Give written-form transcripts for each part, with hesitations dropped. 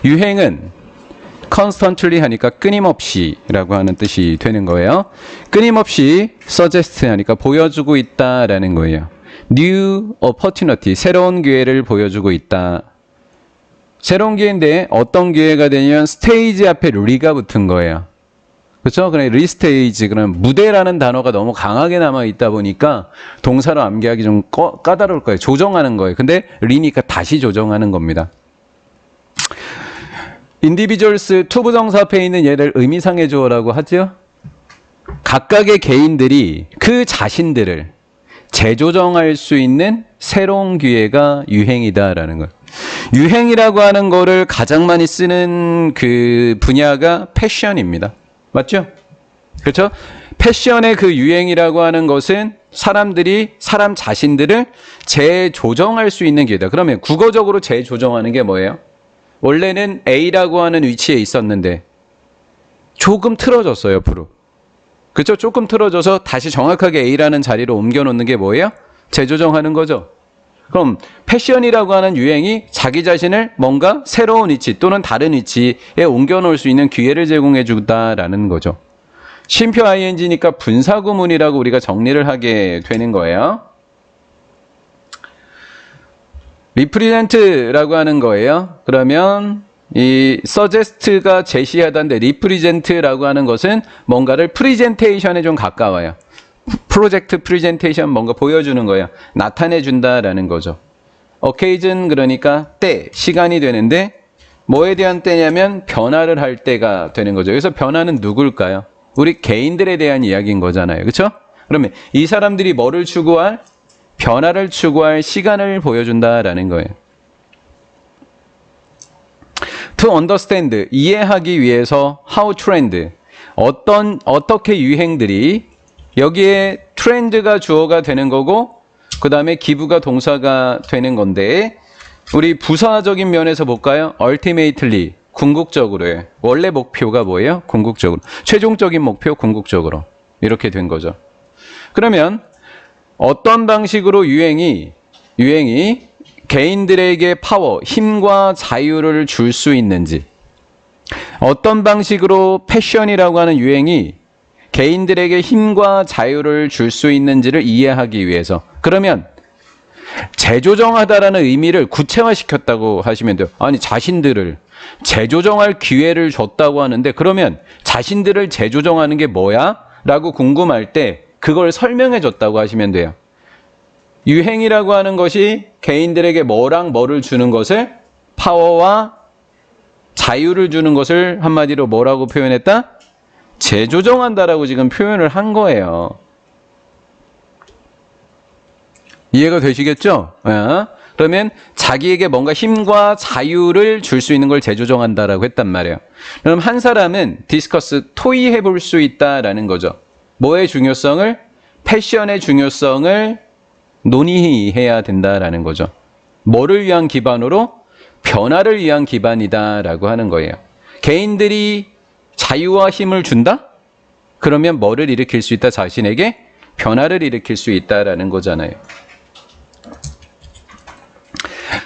유행은 constantly 하니까 끊임없이라고 하는 뜻이 되는 거예요. 끊임없이 suggest 하니까 보여주고 있다라는 거예요. new opportunity, 새로운 기회를 보여주고 있다. 새로운 기회인데 어떤 기회가 되냐면 스테이지 앞에 리가 붙은 거예요. 그렇죠? 그냥 리스테이지, 그럼 무대라는 단어가 너무 강하게 남아 있다 보니까 동사로 암기하기 좀 까다로울 거예요. 조정하는 거예요. 근데 리니까 다시 조정하는 겁니다. individuals 투부정사 앞에 있는 얘를 의미상의 주어라고 하죠. 각각의 개인들이 그 자신들을 재조정할 수 있는 새로운 기회가 유행이다라는 거예요. 유행이라고 하는 거를 가장 많이 쓰는 그 분야가 패션입니다. 맞죠? 그렇죠? 패션의 그 유행이라고 하는 것은 사람들이 사람 자신들을 재조정할 수 있는 기회다. 그러면 국어적으로 재조정하는 게 뭐예요? 원래는 A라고 하는 위치에 있었는데 조금 틀어졌어요, 옆으로. 그렇죠? 조금 틀어져서 다시 정확하게 A라는 자리로 옮겨놓는 게 뭐예요? 재조정하는 거죠. 그럼 패션이라고 하는 유행이 자기 자신을 뭔가 새로운 위치 또는 다른 위치에 옮겨놓을 수 있는 기회를 제공해 준다라는 거죠. 쉼표 ing니까 분사구문이라고 우리가 정리를 하게 되는 거예요. represent라고 하는 거예요. 그러면 이 suggest가 제시하다는데 represent라고 하는 것은 뭔가를 presentation에 좀 가까워요. 프로젝트 프레젠테이션 뭔가 보여주는 거예요. 나타내 준다라는 거죠. occasion 그러니까 때, 시간이 되는데 뭐에 대한 때냐면 변화를 할 때가 되는 거죠. 여기서 변화는 누굴까요? 우리 개인들에 대한 이야기인 거잖아요. 그렇죠? 그러면 이 사람들이 뭐를 추구할? 변화를 추구할 시간을 보여준다라는 거예요. to understand, 이해하기 위해서 how trend, 어떻게 유행들이 여기에 트렌드가 주어가 되는 거고 그 다음에 기부가 동사가 되는 건데 우리 부사적인 면에서 볼까요? ultimately, 궁극적으로요. 원래 목표가 뭐예요? 궁극적으로. 최종적인 목표 궁극적으로. 이렇게 된 거죠. 그러면 어떤 방식으로 유행이 개인들에게 파워, 힘과 자유를 줄 수 있는지, 어떤 방식으로 패션이라고 하는 유행이 개인들에게 힘과 자유를 줄 수 있는지를 이해하기 위해서. 그러면 재조정하다라는 의미를 구체화시켰다고 하시면 돼요. 아니, 자신들을 재조정할 기회를 줬다고 하는데 그러면 자신들을 재조정하는 게 뭐야? 라고 궁금할 때 그걸 설명해 줬다고 하시면 돼요. 유행이라고 하는 것이 개인들에게 뭐랑 뭐를 주는 것을, 파워와 자유를 주는 것을 한마디로 뭐라고 표현했다? 재조정한다라고 지금 표현을 한 거예요. 이해가 되시겠죠? 그러면 자기에게 뭔가 힘과 자유를 줄 수 있는 걸 재조정한다라고 했단 말이에요. 그럼 한 사람은 디스커스, 토의해 볼 수 있다라는 거죠. 뭐의 중요성을? 패션의 중요성을 논의해야 된다라는 거죠. 뭐를 위한 기반으로? 변화를 위한 기반이다라고 하는 거예요. 개인들이 자유와 힘을 준다? 그러면 뭐를 일으킬 수 있다? 자신에게 변화를 일으킬 수 있다라는 거잖아요.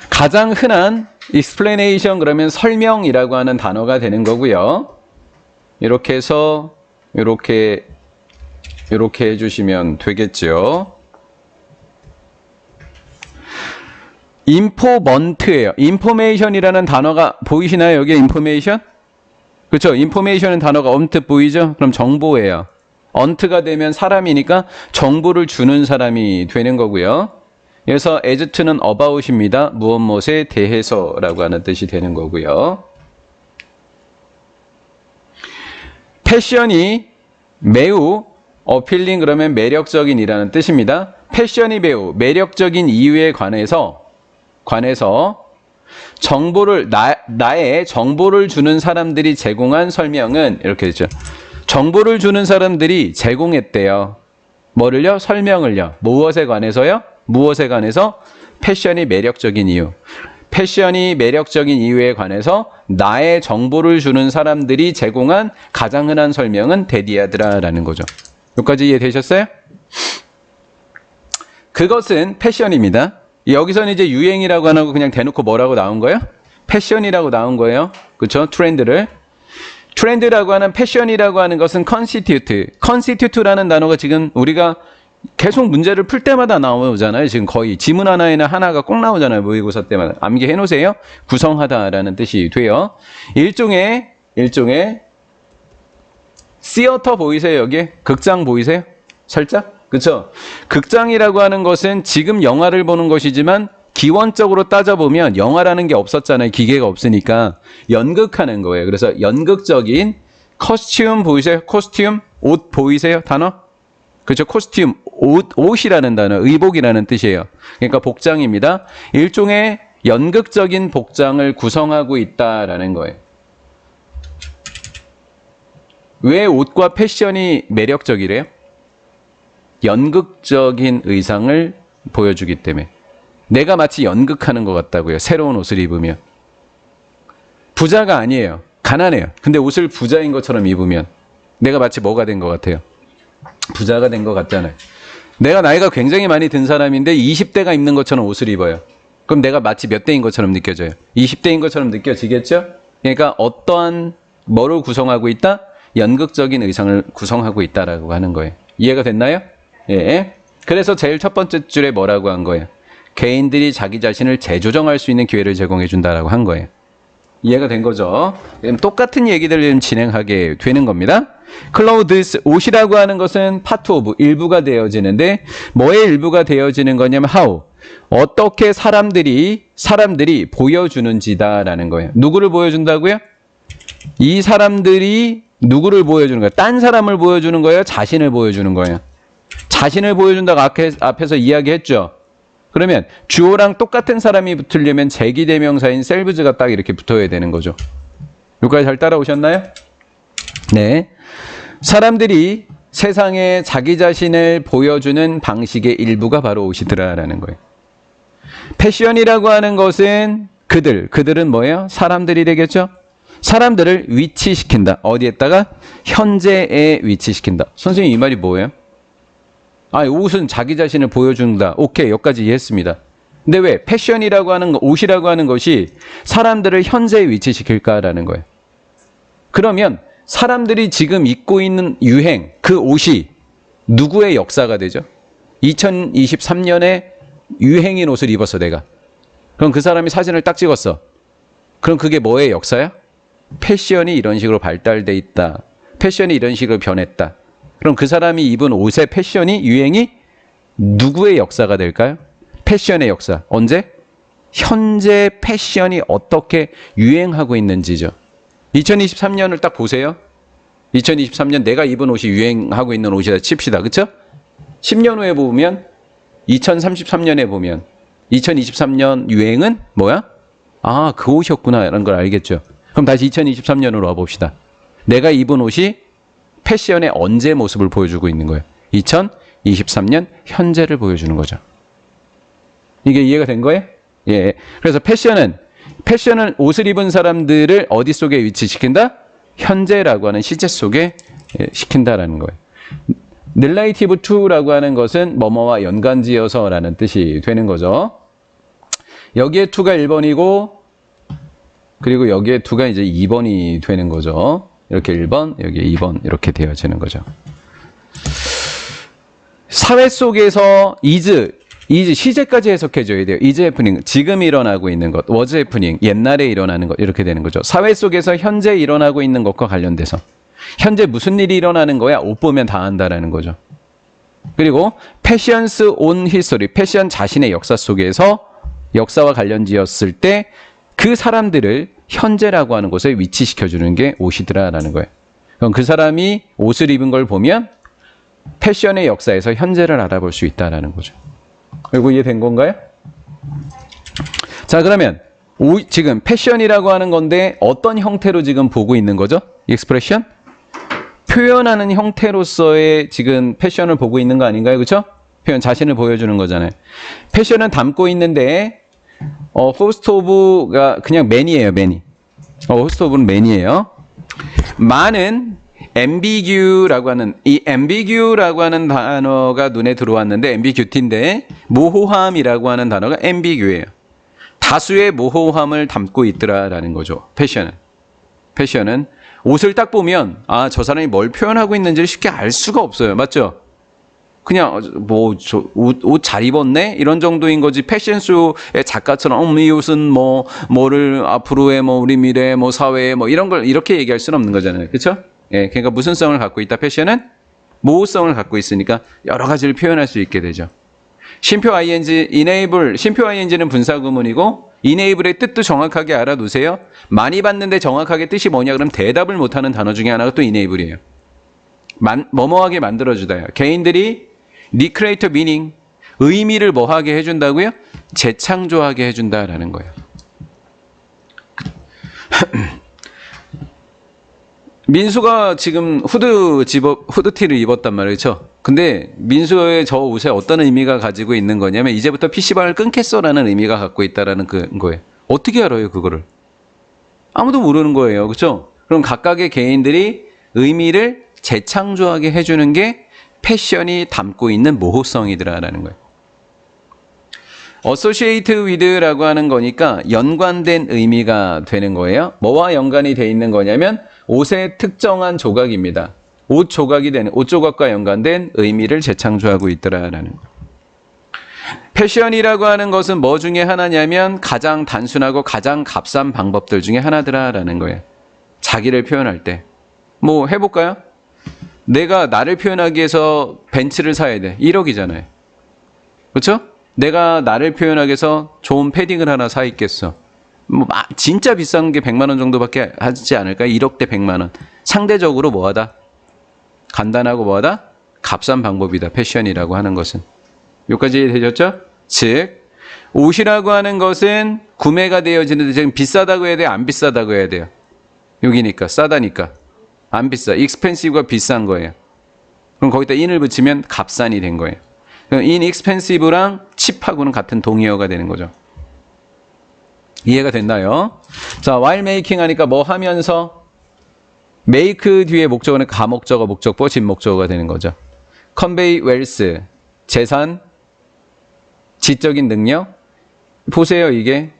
가장 흔한 explanation 그러면 설명이라고 하는 단어가 되는 거고요. 이렇게 해서 이렇게 해주시면 되겠죠. 인포먼트예요. 인포메이션이라는 단어가 보이시나요? 여기에 인포메이션? 그렇죠. 인포메이션은 단어가 언뜻 보이죠? 그럼 정보예요. 언트가 되면 사람이니까 정보를 주는 사람이 되는 거고요. 그래서 as to는 about입니다. 무엇에 대해서라고 하는 뜻이 되는 거고요. 패션이 매우 appealing 그러면 매력적인이라는 뜻입니다. 패션이 매우 매력적인 이유에 관해서 정보를 나의 정보를 주는 사람들이 제공한 설명은 이렇게 되죠. 정보를 주는 사람들이 제공했대요. 뭐를요? 설명을요. 무엇에 관해서요? 무엇에 관해서? 패션이 매력적인 이유. 패션이 매력적인 이유에 관해서 나의 정보를 주는 사람들이 제공한 가장 흔한 설명은 데디아드라라는 거죠. 여기까지 이해되셨어요? 그것은 패션입니다. 여기서는 이제 유행이라고 안 하고 그냥 대놓고 뭐라고 나온 거예요? 패션이라고 나온 거예요. 그렇죠? 트렌드를. 트렌드라고 하는 패션이라고 하는 것은 constitute라는 단어가 지금 우리가 계속 문제를 풀 때마다 나오잖아요. 지금 거의 지문 하나에는 하나가 꼭 나오잖아요. 모의고사 때마다. 암기해 놓으세요. 구성하다라는 뜻이 돼요. 일종의 시어터 보이세요? 여기 극장 보이세요? 살짝? 그렇죠? 극장이라고 하는 것은 지금 영화를 보는 것이지만 기원적으로 따져보면 영화라는 게 없었잖아요. 기계가 없으니까 연극하는 거예요. 그래서 연극적인 코스튬 보이세요? 코스튬? 옷 보이세요? 단어? 그렇죠? 코스튬, 옷이라는 단어, 의복이라는 뜻이에요. 그러니까 복장입니다. 일종의 연극적인 복장을 구성하고 있다라는 거예요. 왜 옷과 패션이 매력적이래요? 연극적인 의상을 보여주기 때문에. 내가 마치 연극하는 것 같다고요. 새로운 옷을 입으면. 부자가 아니에요. 가난해요. 근데 옷을 부자인 것처럼 입으면 내가 마치 뭐가 된 것 같아요? 부자가 된 것 같잖아요. 내가 나이가 굉장히 많이 든 사람인데 20대가 입는 것처럼 옷을 입어요. 그럼 내가 마치 몇 대인 것처럼 느껴져요? 20대인 것처럼 느껴지겠죠? 그러니까 어떠한 뭐를 구성하고 있다? 연극적인 의상을 구성하고 있다라고 하는 거예요. 이해가 됐나요? 예. 그래서 제일 첫 번째 줄에 뭐라고 한 거예요? 개인들이 자기 자신을 재조정할 수 있는 기회를 제공해 준다라고 한 거예요. 이해가 된 거죠? 똑같은 얘기들을 진행하게 되는 겁니다. clothes, 옷이라고 하는 것은 part of, 일부가 되어지는데 뭐의 일부가 되어지는 거냐면 how, 어떻게 사람들이 보여주는지다라는 거예요. 누구를 보여준다고요? 이 사람들이 누구를 보여주는 거예요? 딴 사람을 보여주는 거예요? 자신을 보여주는 거예요? 자신을 보여준다고 앞에서 이야기했죠? 그러면 주어랑 똑같은 사람이 붙으려면 제기대명사인 selves가 딱 이렇게 붙어야 되는 거죠. 여기까지 잘 따라오셨나요? 네. 사람들이 세상에 자기 자신을 보여주는 방식의 일부가 바로 옷이더라라는 거예요. 패션이라고 하는 것은 그들은 뭐예요? 사람들이 되겠죠? 사람들을 위치시킨다. 어디에다가? 현재에 위치시킨다. 선생님 이 말이 뭐예요? 옷은 자기 자신을 보여준다. 오케이, 여기까지 이해했습니다. 근데 왜 패션이라고 하는 거, 옷이라고 하는 것이 사람들을 현재에 위치시킬까라는 거예요. 그러면 사람들이 지금 입고 있는 유행, 그 옷이 누구의 역사가 되죠? 2023년에 유행인 옷을 입었어, 내가. 그럼 그 사람이 사진을 딱 찍었어. 그럼 그게 뭐의 역사야? 패션이 이런 식으로 발달돼 있다. 패션이 이런 식으로 변했다. 그럼 그 사람이 입은 옷의 패션이, 유행이 누구의 역사가 될까요? 패션의 역사. 언제? 현재 패션이 어떻게 유행하고 있는지죠. 2023년을 딱 보세요. 2023년 내가 입은 옷이 유행하고 있는 옷이다 칩시다. 그쵸? 10년 후에 보면 2033년에 보면 2023년 유행은 뭐야? 그 옷이었구나 라는 걸 알겠죠. 그럼 다시 2023년으로 와봅시다. 내가 입은 옷이 패션의 언제 모습을 보여주고 있는 거예요? 2023년 현재를 보여주는 거죠. 이게 이해가 된 거예요? 예. 그래서 패션은 옷을 입은 사람들을 어디 속에 위치시킨다? 현재라고 하는 시제 속에 시킨다라는 거예요. relative to라고 하는 것은 뭐뭐와 연관지어서라는 뜻이 되는 거죠. 여기에 to가 1번이고 그리고 여기에 to가 이제 2번이 되는 거죠. 이렇게 1번, 여기에 2번 이렇게 되어지는 거죠. 사회 속에서 is 시제까지 해석해줘야 돼요. is happening, 지금 일어나고 있는 것, was happening, 옛날에 일어나는 것 이렇게 되는 거죠. 사회 속에서 현재 일어나고 있는 것과 관련돼서 현재 무슨 일이 일어나는 거야? 옷 보면 다 안다라는 거죠. 그리고 passions on history, 패션 자신의 역사 속에서 역사와 관련지었을 때 그 사람들을 현재라고 하는 곳에 위치시켜주는 게 옷이더라라는 거예요. 그럼 그 사람이 옷을 입은 걸 보면 패션의 역사에서 현재를 알아볼 수 있다라는 거죠. 이거 이해된 건가요? 자, 그러면 지금 패션이라고 하는 건데 어떤 형태로 지금 보고 있는 거죠? 익스프레션? 표현하는 형태로서의 지금 패션을 보고 있는 거 아닌가요? 그렇죠? 표현 자신을 보여주는 거잖아요. 패션은 담고 있는데 host of가 그냥 man이에요, man. host of는 man이에요. man은 ambigu라고 하는 이 ambigu라고 하는 단어가 눈에 들어왔는데 ambiguity인데 모호함이라고 하는 단어가 ambigu예요. 다수의 모호함을 담고 있더라라는 거죠. 패션은 옷을 딱 보면 저 사람이 뭘 표현하고 있는지를 쉽게 알 수가 없어요. 맞죠? 그냥 옷 잘 입었네 이런 정도인 거지. 패션쇼의 작가처럼 이 옷은 뭐를 앞으로의 우리 미래 사회에 이런 걸 이렇게 얘기할 수는 없는 거잖아요. 그렇죠? 예, 그러니까 무슨 성을 갖고 있다? 패션은 모호성을 갖고 있으니까 여러 가지를 표현할 수 있게 되죠. 쉼표 ing, enable, 쉼표 ing는 분사구문이고 enable의 뜻도 정확하게 알아두세요. 많이 봤는데 정확하게 뜻이 뭐냐 그럼 대답을 못하는 단어 중에 하나가 또 enable이에요. 뭐뭐하게 만들어주다요. 개인들이 recreate meaning, 의미를 뭐하게 해준다고요? 재창조하게 해준다라는 거예요. 민수가 지금 후드티를 입었단 말이죠. 근데 민수의 저 옷에 어떤 의미가 가지고 있는 거냐면 이제부터 PC방을 끊겠어라는 의미가 갖고 있다라는 거예요. 어떻게 알아요, 그거를? 아무도 모르는 거예요. 그렇죠? 그럼 각각의 개인들이 의미를 재창조하게 해주는 게 패션이 담고 있는 모호성이더라라는 거예요. associate with라고 하는 거니까 연관된 의미가 되는 거예요. 뭐와 연관이 돼 있는 거냐면 옷의 특정한 조각입니다. 옷 조각과 연관된 의미를 재창조하고 있더라라는 거. 패션이라고 하는 것은 뭐 중에 하나냐면 가장 단순하고 가장 값싼 방법들 중에 하나더라라는 거예요. 자기를 표현할 때. 해볼까요? 내가 나를 표현하기 위해서 벤츠를 사야 돼. 1억이잖아요. 그렇죠? 내가 나를 표현하기 위해서 좋은 패딩을 하나 사 입겠어. 진짜 비싼 게 100만 원 정도밖에 하지 않을까요? 1억 대 100만 원. 상대적으로 뭐하다? 간단하고 뭐하다? 값싼 방법이다. 패션이라고 하는 것은. 여기까지 되셨죠? 즉 옷이라고 하는 것은 구매가 되어지는데 지금 비싸다고 해야 돼요? 안 비싸다고 해야 돼요? 여기니까 싸다니까. 안 비싸. expensive가 비싼 거예요. 그럼 거기다 in을 붙이면 값싼이 된 거예요. inexpensive랑 cheap하고는 같은 동의어가 되는 거죠. 이해가 됐나요? 자, while making 하니까 뭐 하면서 make 뒤에 목적어는 가목적어, 목적보, 진목적어가 되는 거죠. convey wealth, 재산, 지적인 능력. 보세요, 이게.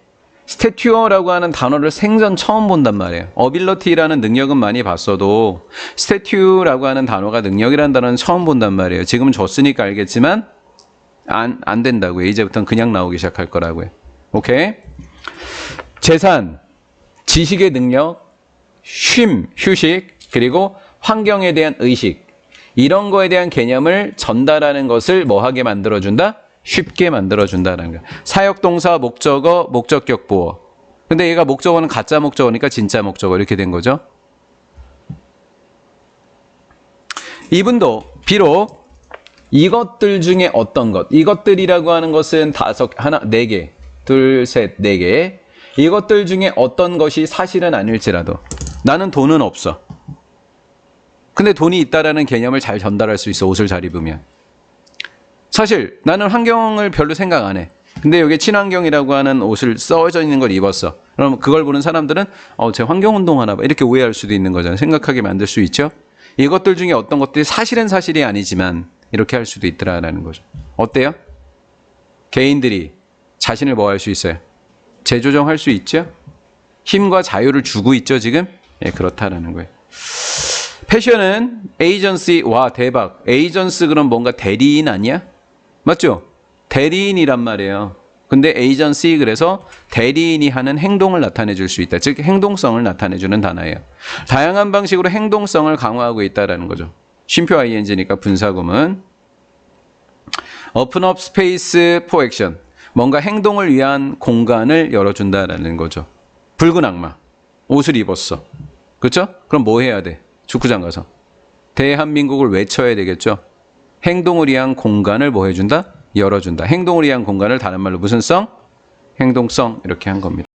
스태튜어라고 하는 단어를 생전 처음 본단 말이에요. 어빌러티라는 능력은 많이 봤어도 스태튜라고 하는 단어가 능력이라는 단어는 처음 본단 말이에요. 지금은 줬으니까 알겠지만 안 된다고요. 이제부터는 그냥 나오기 시작할 거라고요. 오케이? 재산, 지식의 능력, 휴식, 그리고 환경에 대한 의식. 이런 거에 대한 개념을 전달하는 것을 뭐하게 만들어준다? 쉽게 만들어준다는 거야. 사역동사, 목적어, 목적격 보어. 근데 얘가 목적어는 가짜 목적어니까 진짜 목적어 이렇게 된 거죠. 이분도 비록 이것들 중에 어떤 것, 이것들이라고 하는 것은 네 개, 둘, 셋, 네 개. 이것들 중에 어떤 것이 사실은 아닐지라도 나는 돈은 없어. 근데 돈이 있다라는 개념을 잘 전달할 수 있어. 옷을 잘 입으면. 사실 나는 환경을 별로 생각 안 해. 근데 여기 친환경이라고 하는 옷을 써져 있는 걸 입었어. 그럼 그걸 보는 사람들은 제 환경운동 하나 봐. 이렇게 오해할 수도 있는 거잖아요. 생각하게 만들 수 있죠. 이것들 중에 어떤 것들이 사실은 사실이 아니지만 이렇게 할 수도 있더라라는 거죠. 어때요? 개인들이 자신을 뭐 할 수 있어요? 재조정할 수 있죠? 힘과 자유를 주고 있죠, 지금? 예, 그렇다라는 거예요. 패션은 에이전시, 와, 대박. 에이전스 그럼 뭔가 대리인 아니야? 맞죠? 대리인이란 말이에요. 근데 에이전시 그래서 대리인이 하는 행동을 나타내 줄 수 있다. 즉 행동성을 나타내 주는 단어예요. 다양한 방식으로 행동성을 강화하고 있다라는 거죠. 쉼표 ing니까 분사구문. open up space for action. 뭔가 행동을 위한 공간을 열어준다라는 거죠. 붉은 악마. 옷을 입었어. 그렇죠? 그럼 뭐 해야 돼? 축구장 가서. 대한민국을 외쳐야 되겠죠. 행동을 위한 공간을 뭐 해준다? 열어준다. 행동을 위한 공간을 다른 말로 무슨 성? 행동성 이렇게 한 겁니다.